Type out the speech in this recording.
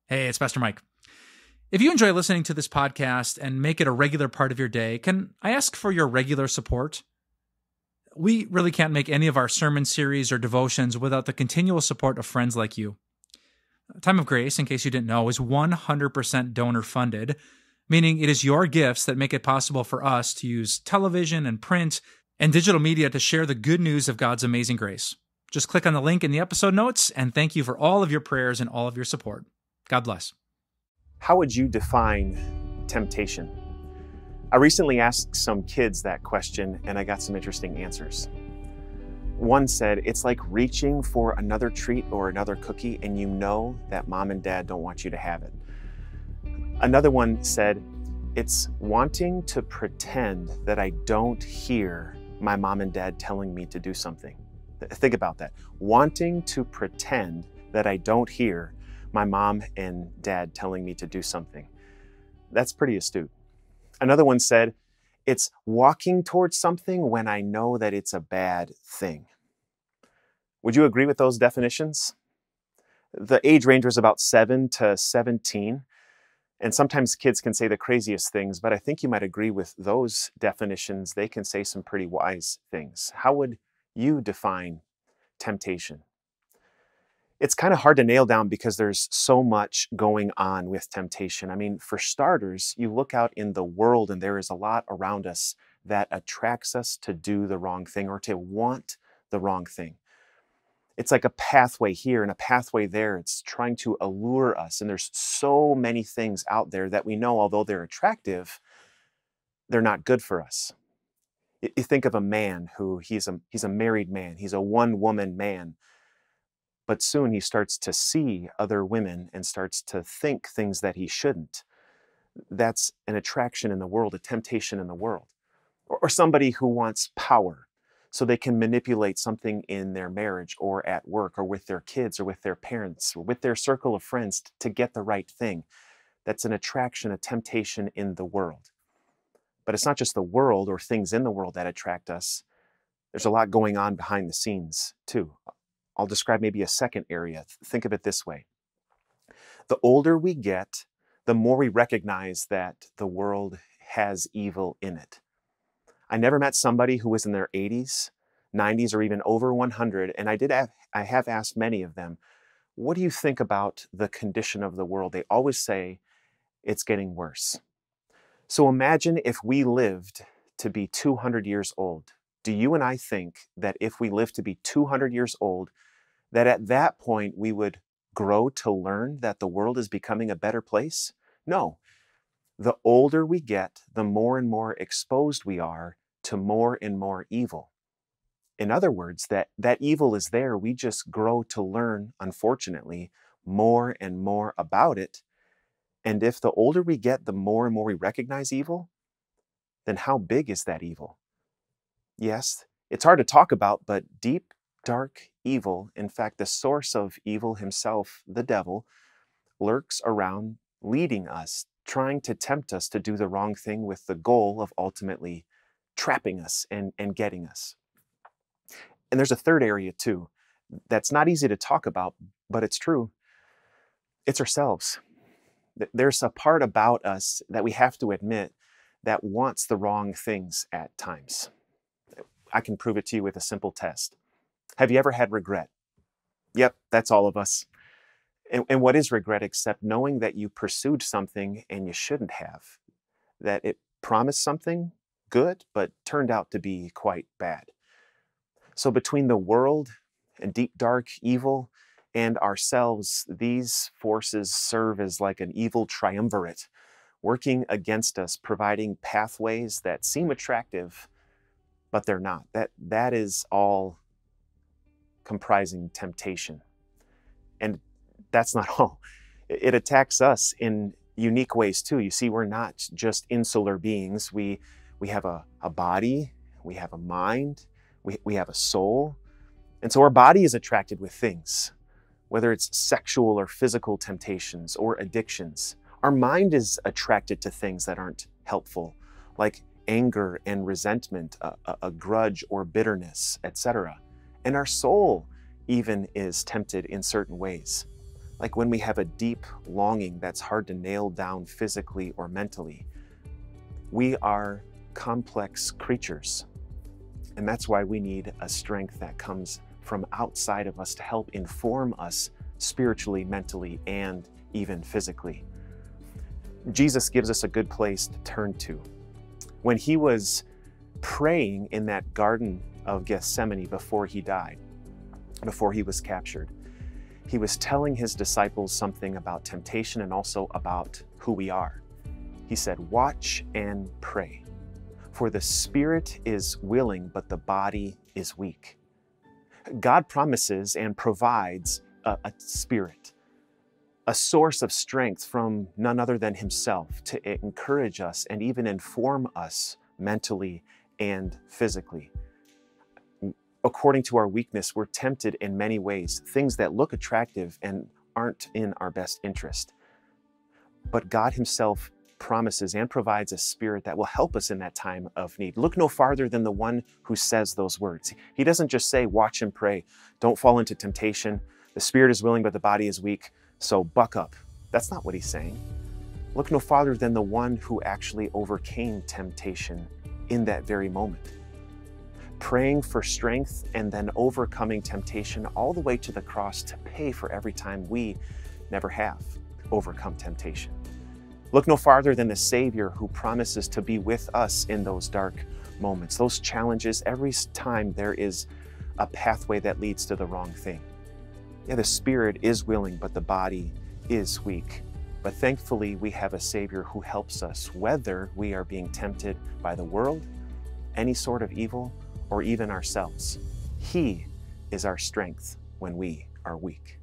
Hey, it's Pastor Mike. If you enjoy listening to this podcast and make it a regular part of your day, can I ask for your regular support? We really can't make any of our sermon series or devotions without the continual support of friends like you. Time of Grace, in case you didn't know, is 100% donor funded, meaning it is your gifts that make it possible for us to use television and print and digital media to share the good news of God's amazing grace. Just click on the link in the episode notes, and thank you for all of your prayers and all of your support. God bless. How would you define temptation? I recently asked some kids that question, and I got some interesting answers. One said, it's like reaching for another treat or another cookie, and you know that mom and dad don't want you to have it. Another one said, it's wanting to pretend that I don't hear my mom and dad telling me to do something. Think about that. Wanting to pretend that I don't hear my mom and dad telling me to do something. That's pretty astute. Another one said, it's walking towards something when I know that it's a bad thing. Would you agree with those definitions? The age range was about 7 to 17, and sometimes kids can say the craziest things, but I think you might agree with those definitions. They can say some pretty wise things. How would you define temptation? It's kind of hard to nail down because there's so much going on with temptation. I mean, for starters, you look out in the world and there is a lot around us that attracts us to do the wrong thing or to want the wrong thing. It's like a pathway here and a pathway there. It's trying to allure us. And there's so many things out there that we know, although they're attractive, they're not good for us. You think of a man who he's a married man. He's a one-woman man. But soon he starts to see other women and starts to think things that he shouldn't. That's an attraction in the world, a temptation in the world. Or somebody who wants power so they can manipulate something in their marriage or at work or with their kids or with their parents or with their circle of friends to get the right thing. That's an attraction, a temptation in the world. But it's not just the world or things in the world that attract us. There's a lot going on behind the scenes too. I'll describe maybe a second area. Think of it this way. The older we get, the more we recognize that the world has evil in it. I never met somebody who was in their 80s, 90s, or even over 100, and I have asked many of them, what do you think about the condition of the world? They always say, it's getting worse. So imagine if we lived to be 200 years old. Do you and I think that if we live to be 200 years old, that at that point we would grow to learn that the world is becoming a better place? No. The older we get, the more and more exposed we are to more and more evil. In other words, that evil is there. We just grow to learn, unfortunately, more and more about it. And if the older we get, the more and more we recognize evil, then how big is that evil? Yes, it's hard to talk about, but deep, dark evil, in fact, the source of evil himself, the devil, lurks around, leading us, trying to tempt us to do the wrong thing with the goal of ultimately trapping us and getting us. And there's a third area too, that's not easy to talk about, but it's true. It's ourselves. There's a part about us that we have to admit that wants the wrong things at times. I can prove it to you with a simple test. Have you ever had regret? Yep, that's all of us. And what is regret except knowing that you pursued something and you shouldn't have? That it promised something good, but turned out to be quite bad. So between the world and deep, dark evil and ourselves, these forces serve as like an evil triumvirate, working against us, providing pathways that seem attractive, but they're not. That is all comprising temptation. And that's not all. It attacks us in unique ways too. You see, we're not just insular beings. We have a body, we have a mind, we have a soul. And so our body is attracted with things, whether it's sexual or physical temptations or addictions. Our mind is attracted to things that aren't helpful, like anger and resentment, a grudge or bitterness, etc. And our soul even is tempted in certain ways. like when we have a deep longing that's hard to nail down physically or mentally. We are complex creatures, and that's why we need a strength that comes from outside of us to help inform us spiritually, mentally, and even physically. Jesus gives us a good place to turn to. When he was praying in that Garden of Gethsemane before he died, before he was captured, he was telling his disciples something about temptation and also about who we are. He said, "Watch and pray, for the spirit is willing, but the body is weak." God promises and provides a spirit, a source of strength from none other than himself to encourage us and even inform us mentally and physically. According to our weakness, we're tempted in many ways, things that look attractive and aren't in our best interest. But God himself promises and provides a spirit that will help us in that time of need. Look no farther than the one who says those words. He doesn't just say, watch and pray, don't fall into temptation. The spirit is willing, but the body is weak, so buck up. That's not what he's saying. Look no farther than the one who actually overcame temptation in that very moment. Praying for strength and then overcoming temptation all the way to the cross to pay for every time we never have overcome temptation. Look no farther than the Savior who promises to be with us in those dark moments, those challenges. Every time there is a pathway that leads to the wrong thing. Yeah, the spirit is willing, but the body is weak. But thankfully, we have a Savior who helps us, whether we are being tempted by the world, any sort of evil, or even ourselves. He is our strength when we are weak.